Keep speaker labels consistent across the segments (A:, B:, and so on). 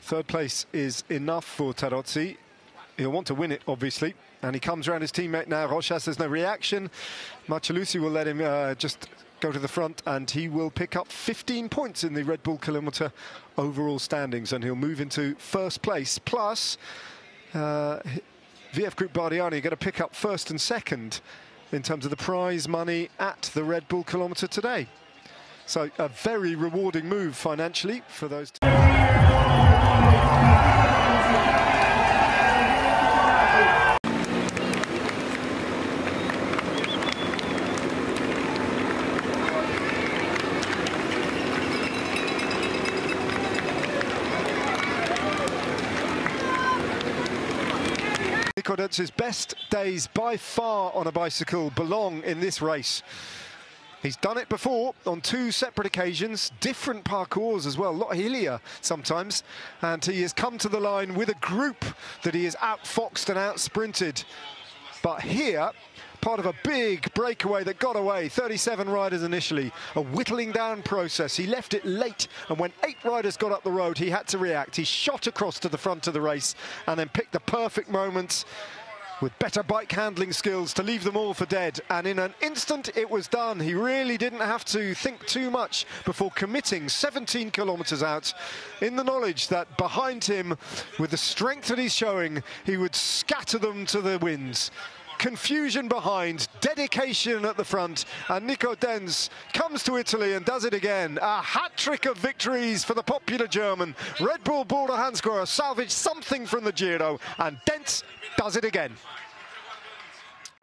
A: Third place is enough for Tarozzi. He'll want to win it, obviously. And he comes around his teammate now. Rochas, there's no reaction. Marcellucci will let him just go to the front, and he will pick up 15 points in the Red Bull kilometre overall standings, and he'll move into first place. Plus, VF Group Bardiani are going to pick up first and second in terms of the prize money at the Red Bull kilometre today. So a very rewarding move financially for those two. Nico Denz's best days by far on a bicycle belong in this race. He's done it before on two separate occasions, different parcours as well, a lot hillier sometimes, and he has come to the line with a group that he has outfoxed and out-sprinted. But here, part of a big breakaway that got away, 37 riders initially, a whittling down process. He left it late, and when 8 riders got up the road, he had to react. He shot across to the front of the race and then picked the perfect moments with better bike handling skills to leave them all for dead. And in an instant, it was done. He really didn't have to think too much before committing 17 kilometers out in the knowledge that behind him, with the strength that he's showing, he would scatter them to the winds. Confusion behind, dedication at the front, and Nico Denz comes to Italy and does it again. A hat-trick of victories for the popular German. Red Bull-BORA-hansgrohe salvaged something from the Giro, and Denz does it again.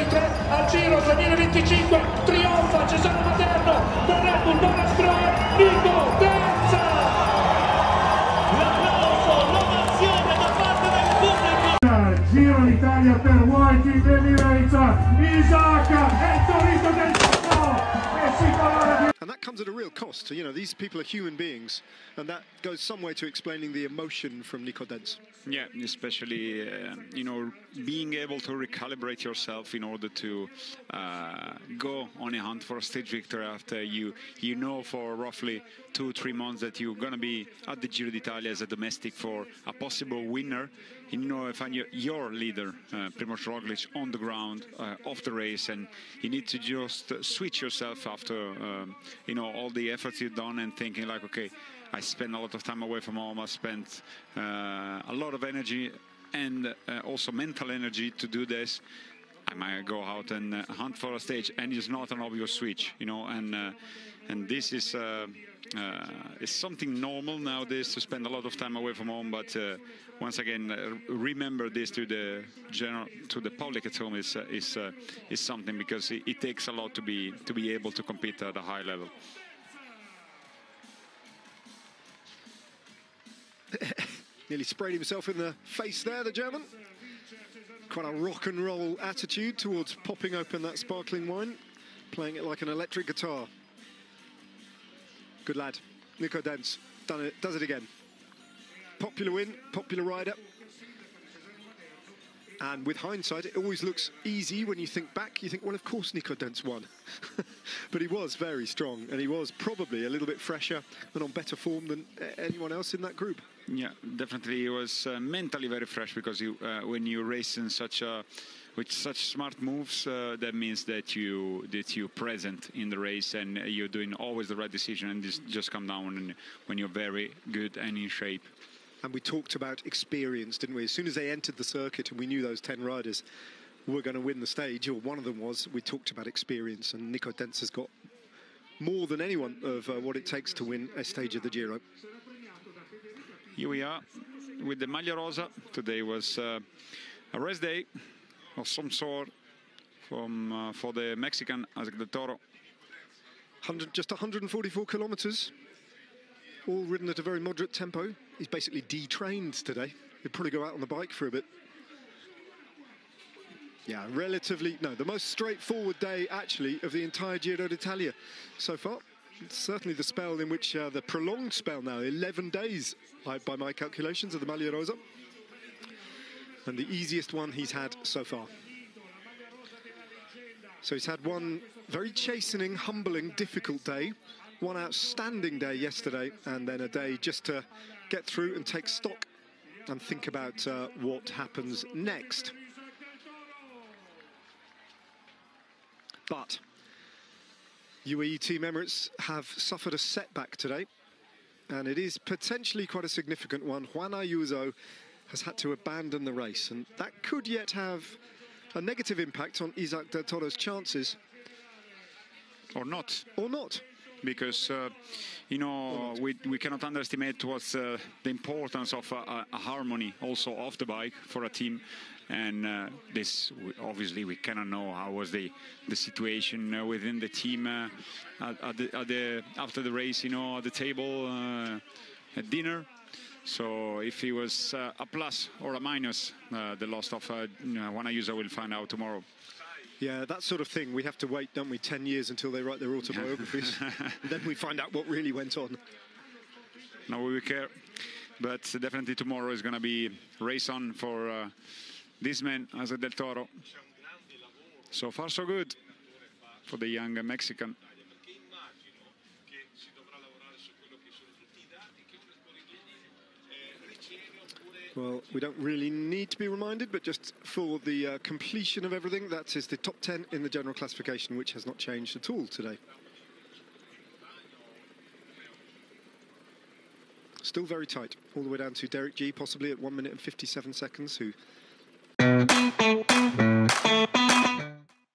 B: Al Giro 2025 trionfa Cesano Maderno per Red Bull-BORA-hansgrohe, Nico Denz! L'applauso, l'ovazione da parte del pubblico. Giro d'Italia per White Emirates, Isaac Del Toro e si colora.
A: And that comes at a real cost. You know, these people are human beings, and that goes some way to explaining the emotion from Nico Denz.
C: Yeah, especially, you know, being able to recalibrate yourself in order to go on a hunt for a stage victory after you know for roughly 2-3 months that you're going to be at the Giro d'Italia as a domestic for a possible winner. You know, find your leader, Primož Roglič, on the ground, off the race, and you need to just switch yourself after, you know, all the efforts you've done and thinking like, okay, I spent a lot of time away from home, I spent a lot of energy and also mental energy to do this. I might go out and hunt for a stage, and it's not an obvious switch, you know, and this is something normal nowadays to spend a lot of time away from home, but once again, remember this to the public at home is something, because it takes a lot to be able to compete at a high level.
A: Nearly sprayed himself in the face there, the German. Quite a rock and roll attitude towards popping open that sparkling wine, playing it like an electric guitar. Good lad. Nico Denz does it again. Popular win, popular rider. And with hindsight, it always looks easy when you think back. You think, well, of course Nico Denz won. But he was very strong, and he was probably a little bit fresher and on better form than anyone else in that group.
C: Yeah, definitely he was mentally very fresh, because when you race in with such smart moves, that means that you're present in the race and you're doing always the right decision, and this just come down when you're very good and in shape.
A: And we talked about experience, didn't we? As soon as they entered the circuit and we knew those 10 riders were going to win the stage, or one of them was, we talked about experience, and Nico Denz has got more than anyone of what it takes to win a stage of the Giro.
C: Here we are with the Maglia Rosa. Today was a rest day of some sort for the Mexican Isaac Del Toro.
A: Just 144 kilometers, all ridden at a very moderate tempo. He's basically detrained today. He'll probably go out on the bike for a bit. Yeah, the most straightforward day, actually, of the entire Giro d'Italia so far. It's certainly the spell in which, the prolonged spell now, 11 days, by my calculations, of the Maglia Rosa. And the easiest one he's had so far. So he's had one very chastening, humbling, difficult day, one outstanding day yesterday, and then a day just to get through and take stock and think about what happens next. But UAE Team Emirates have suffered a setback today, and it is potentially quite a significant one. Juan Ayuso has had to abandon the race, and that could yet have a negative impact on Isaac Del Toro's chances.
C: Or not.
A: Or not.
C: Because, you know, we cannot underestimate what's the importance of a harmony also off the bike for a team. And this, obviously, we cannot know how was the situation within the team after the race, you know, at the table, at dinner. So if he was a plus or a minus, the loss of Juan Ayuso will find out tomorrow.
A: Yeah, that sort of thing. We have to wait, don't we, 10 years until they write their autobiographies. Then we find out what really went on.
C: No, we will care. But definitely tomorrow is going to be race on for this man, Isaac Del Toro. So far, so good for the young Mexican.
A: Well, we don't really need to be reminded, but just for the completion of everything, that is the top 10 in the general classification, which has not changed at all today. Still very tight, all the way down to Derek G, possibly at 1 minute and 57 seconds, who